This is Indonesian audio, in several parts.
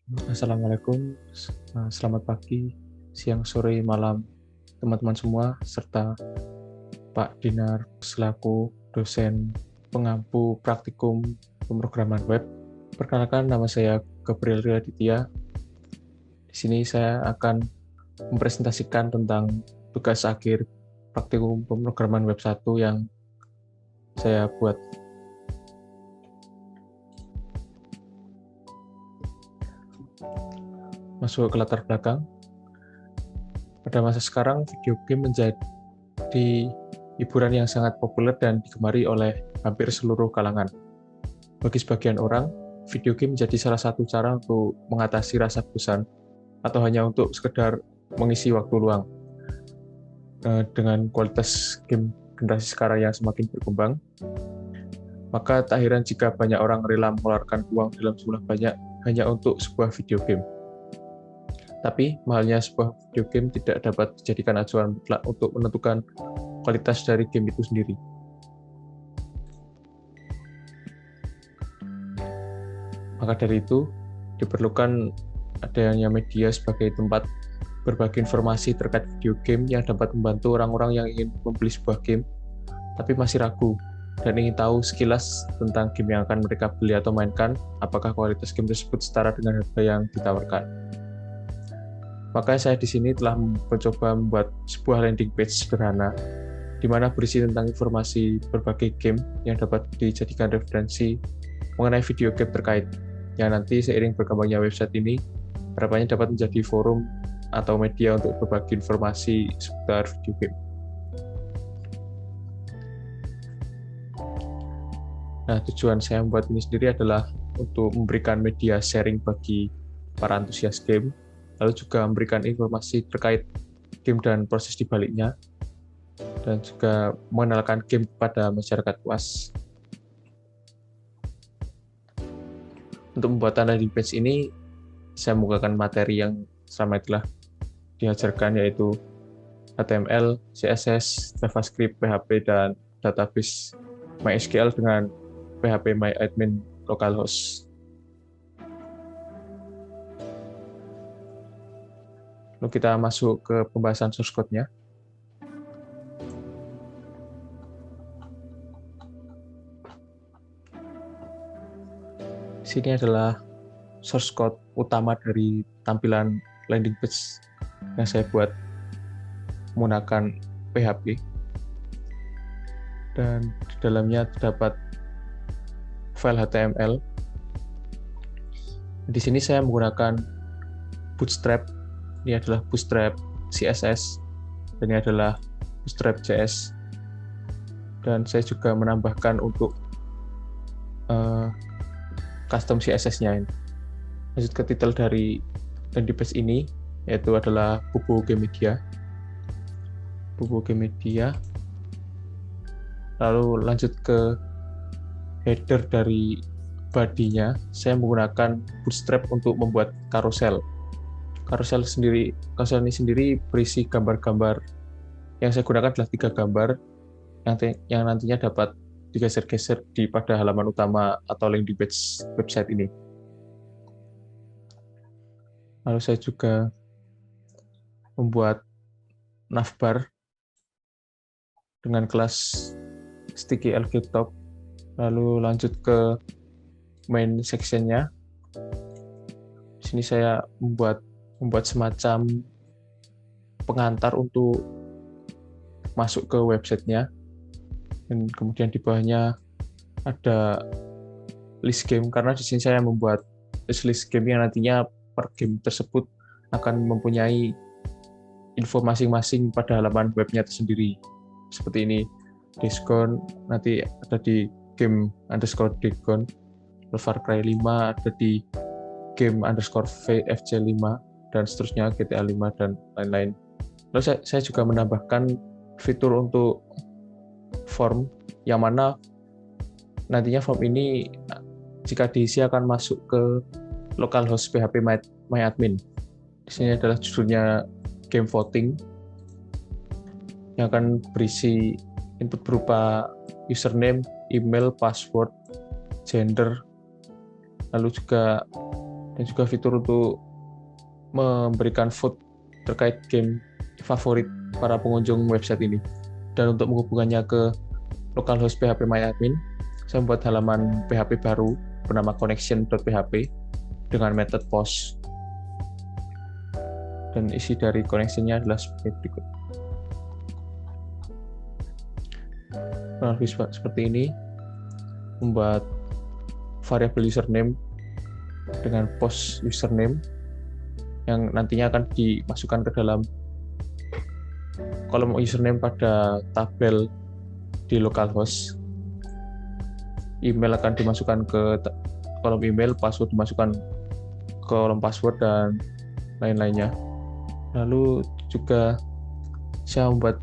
Assalamualaikum, selamat pagi, siang, sore, malam, teman-teman semua, serta Pak Dinar selaku dosen pengampu praktikum pemrograman web. Perkenalkan, nama saya Gabriel Ridaditya. Di sini saya akan mempresentasikan tentang tugas akhir praktikum pemrograman web 1 yang saya buat. Masuk ke latar belakang. Pada masa sekarang, video game menjadi hiburan yang sangat populer dan digemari oleh hampir seluruh kalangan. Bagi sebagian orang, video game menjadi salah satu cara untuk mengatasi rasa bosan atau hanya untuk sekedar mengisi waktu luang. Dengan kualitas game generasi sekarang yang semakin berkembang, maka tak heran jika banyak orang rela mengeluarkan uang dalam jumlah banyak hanya untuk sebuah video game. Tapi, mahalnya sebuah video game tidak dapat dijadikan acuan mutlak untuk menentukan kualitas dari game itu sendiri. Maka dari itu, diperlukan adanya media sebagai tempat berbagi informasi terkait video game yang dapat membantu orang-orang yang ingin membeli sebuah game, tapi masih ragu dan ingin tahu sekilas tentang game yang akan mereka beli atau mainkan, apakah kualitas game tersebut setara dengan harga yang ditawarkan. Maka saya di sini telah mencoba membuat sebuah landing page sederhana, di mana berisi tentang informasi berbagai game yang dapat dijadikan referensi mengenai video game terkait, yang nanti seiring berkembangnya website ini, harapannya dapat menjadi forum atau media untuk berbagi informasi seputar video game. Nah, tujuan saya membuat ini sendiri adalah untuk memberikan media sharing bagi para antusias game, lalu juga memberikan informasi terkait game dan proses di baliknya, dan juga mengenalkan game kepada masyarakat luas. Untuk pembuatan landing page ini, saya menggunakan materi yang selama itulah diajarkan, yaitu HTML, CSS, JavaScript, PHP, dan database MySQL dengan PHP MyAdmin localhost. Lalu kita masuk ke pembahasan source code-nya. Sini adalah source code utama dari tampilan landing page yang saya buat menggunakan PHP. Dan di dalamnya terdapat file HTML. Di sini saya menggunakan Bootstrap. Ini adalah Bootstrap CSS, dan ini adalah Bootstrap JS. Dan saya juga menambahkan untuk custom CSS-nya. Lanjut ke titel dari landing page ini, yaitu adalah Bubu Game Media. Bubu Game Media. Lalu lanjut ke header dari body-nya, saya menggunakan Bootstrap untuk membuat carousel. Carousel ini sendiri berisi gambar-gambar. Yang saya gunakan adalah 3 gambar yang nantinya dapat digeser-geser pada halaman utama atau landing page website ini. Lalu saya juga membuat navbar dengan kelas sticky algorithm. Lalu lanjut ke main section-nya. Di sini saya membuat semacam pengantar untuk masuk ke websitenya, dan kemudian di bawahnya ada list game, karena di sini saya membuat list game yang nantinya per game tersebut akan mempunyai info masing-masing pada halaman webnya tersendiri. Seperti ini, diskon nanti ada di game _dagon, Far Cry 5 ada di game _FJ5, dan seterusnya, GTA 5 dan lain-lain. Lalu saya juga menambahkan fitur untuk form, yang mana nantinya form ini jika diisi akan masuk ke localhost PHP MyAdmin. Di sini adalah judulnya game voting, yang akan berisi input berupa username, email, password, gender, lalu juga dan juga fitur untuk memberikan vote terkait game favorit para pengunjung website ini. Dan untuk menghubungkannya ke localhost PHP MyAdmin, saya membuat halaman PHP baru bernama connection.php dengan method post. Dan isi dari connection-nya adalah sebagai berikut. Kurang lebih seperti ini. Membuat variabel username dengan post username yang nantinya akan dimasukkan ke dalam kolom username pada tabel di localhost. Email akan dimasukkan ke kolom email, password dimasukkan ke kolom password, dan lain-lainnya. Lalu juga saya membuat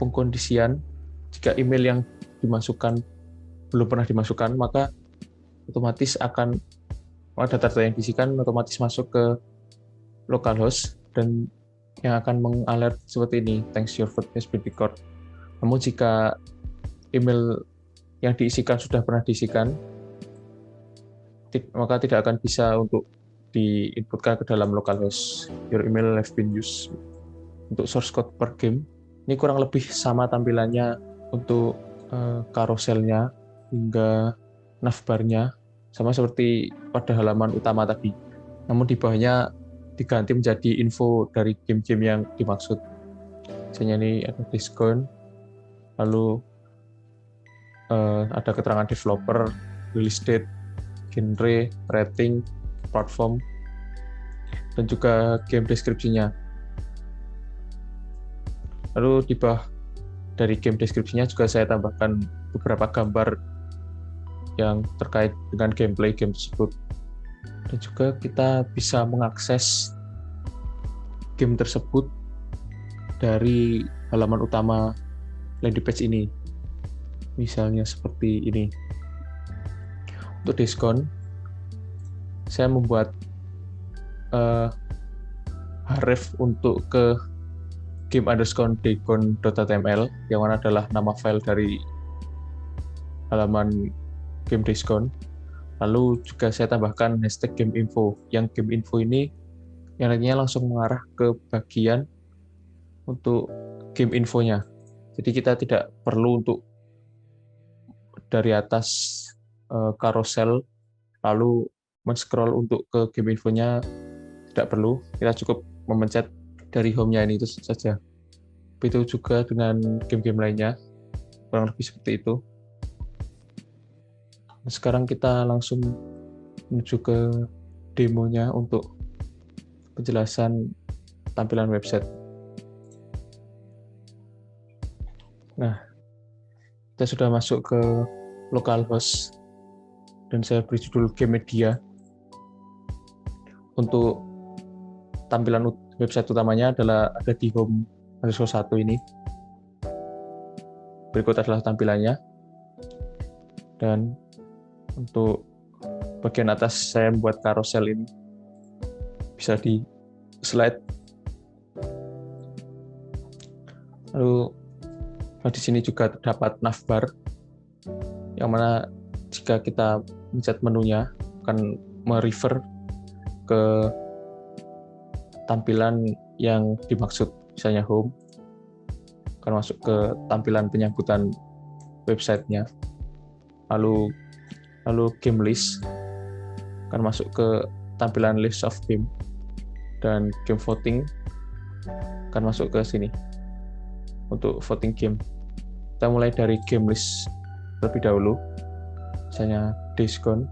pengkondisian jika email yang dimasukkan belum pernah dimasukkan, maka otomatis akan data yang diisikan otomatis masuk ke localhost dan yang akan mengalert seperti ini, thanks your vote has been recorded. Namun jika email yang diisikan sudah pernah diisikan, maka tidak akan bisa untuk diinputkan ke dalam localhost. Your email has been used. Untuk source code per game, ini kurang lebih sama tampilannya untuk karuselnya hingga navbarnya, sama seperti pada halaman utama tadi. Namun di bawahnya diganti menjadi info dari game-game yang dimaksud. Misalnya ini ada diskon, lalu ada keterangan developer, release date, genre, rating, platform, dan juga game deskripsinya. Lalu di bawah dari game deskripsinya juga saya tambahkan beberapa gambar yang terkait dengan gameplay game tersebut. Dan juga kita bisa mengakses game tersebut dari halaman utama landing page ini. Misalnya seperti ini. Untuk diskon, saya membuat href untuk ke game_diskon.html yang mana adalah nama file dari halaman game diskon. Lalu juga saya tambahkan hashtag game info, yang game info ini yang nantinya langsung mengarah ke bagian untuk game infonya. Jadi kita tidak perlu untuk dari atas carousel lalu men-scroll untuk ke game infonya, tidak perlu. Kita cukup memencet dari home-nya ini itu saja. Begitu juga dengan game-game lainnya, kurang lebih seperti itu. Nah, sekarang kita langsung menuju ke demonya untuk penjelasan tampilan website. Nah, kita sudah masuk ke localhost dan saya beri judul game media. Untuk tampilan website utamanya adalah ada di home_1 ini. Berikut adalah tampilannya. Dan untuk bagian atas saya membuat carousel ini. Bisa di slide. Lalu di sini juga terdapat navbar yang mana jika kita mencet menunya akan merefer ke tampilan yang dimaksud, misalnya home akan masuk ke tampilan penyambutan websitenya, lalu game list akan masuk ke tampilan list of game, dan game voting akan masuk ke sini untuk voting game. Kita mulai dari game list terlebih dahulu, misalnya diskon,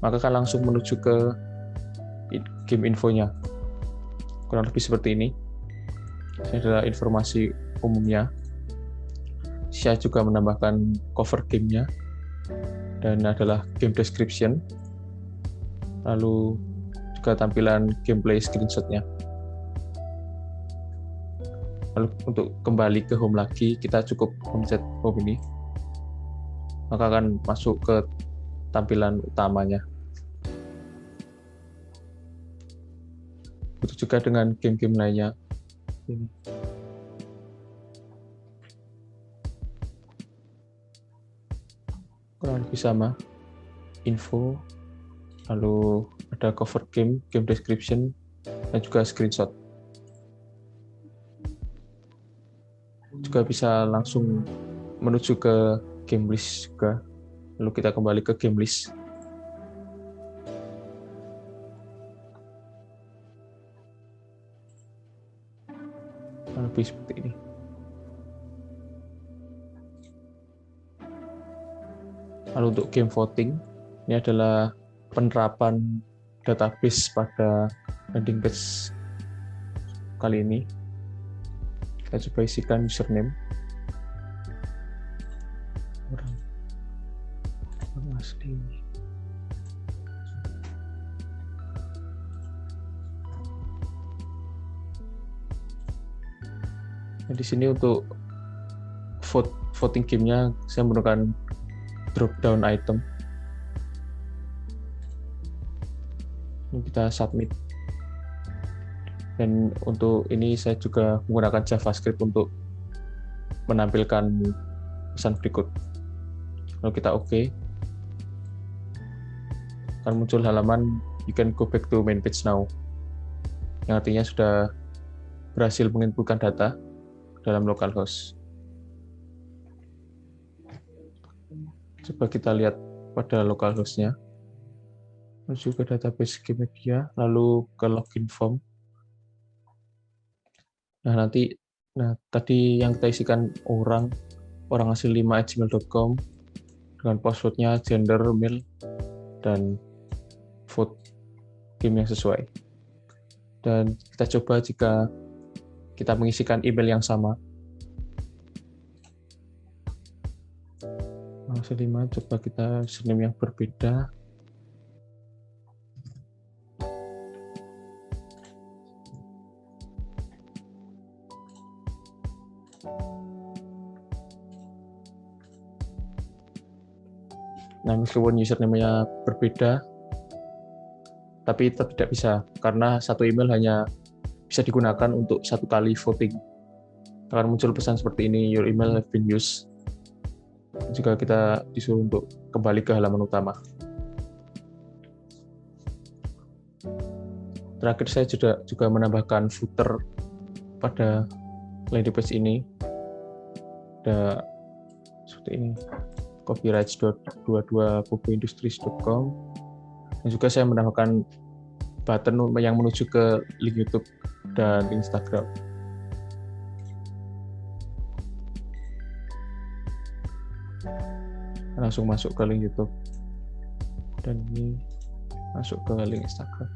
maka akan langsung menuju ke game infonya. Kurang lebih seperti ini. Ini adalah informasi umumnya. Saya juga menambahkan cover gamenya dan adalah game description. Lalu juga tampilan gameplay screenshotnya. Lalu untuk kembali ke home lagi, kita cukup mencet home ini, maka akan masuk ke tampilan utamanya. Begitu juga dengan game-game lainnya. Ini. Kurang lebih sama. info, lalu ada cover game, game description, dan juga screenshot. Juga bisa langsung menuju ke game list juga. Lalu kita kembali ke game list. Lebih seperti ini. Lalu untuk game voting, ini adalah penerapan database pada landing page kali ini. Kita coba isikan username. Orang asli. Nah, di sini untuk voting game-nya saya menggunakan drop down item. Ini kita submit. Dan untuk ini saya juga menggunakan JavaScript untuk menampilkan pesan berikut. Lalu kita OK. Akan muncul halaman you can go back to main page now. Yang artinya sudah berhasil menginputkan data dalam localhost. Coba kita lihat pada localhost-nya. Menuju ke database game media, lalu ke login form. Nah, tadi yang kita isikan orang asli 5@gmail.com dengan passwordnya gender, male, dan vote game yang sesuai. Dan kita coba jika kita mengisikan email yang sama. Masih 5, coba kita username yang berbeda. Nah, meskipun username-nya berbeda, tapi tetap tidak bisa, karena satu email hanya bisa digunakan untuk satu kali voting. Akan muncul pesan seperti ini, your email have been used. Jika kita disuruh untuk kembali ke halaman utama. Terakhir saya juga menambahkan footer pada landing page ini. Ada seperti ini, copyrights.22bukuindustries.com. Dan juga saya menambahkan button yang menuju ke link YouTube dan Instagram. Langsung masuk ke link YouTube dan ini masuk ke link Instagram.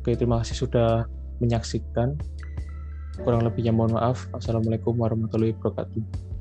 Oke, terima kasih sudah menyaksikan. Kurang lebihnya mohon maaf. Assalamualaikum warahmatullahi wabarakatuh.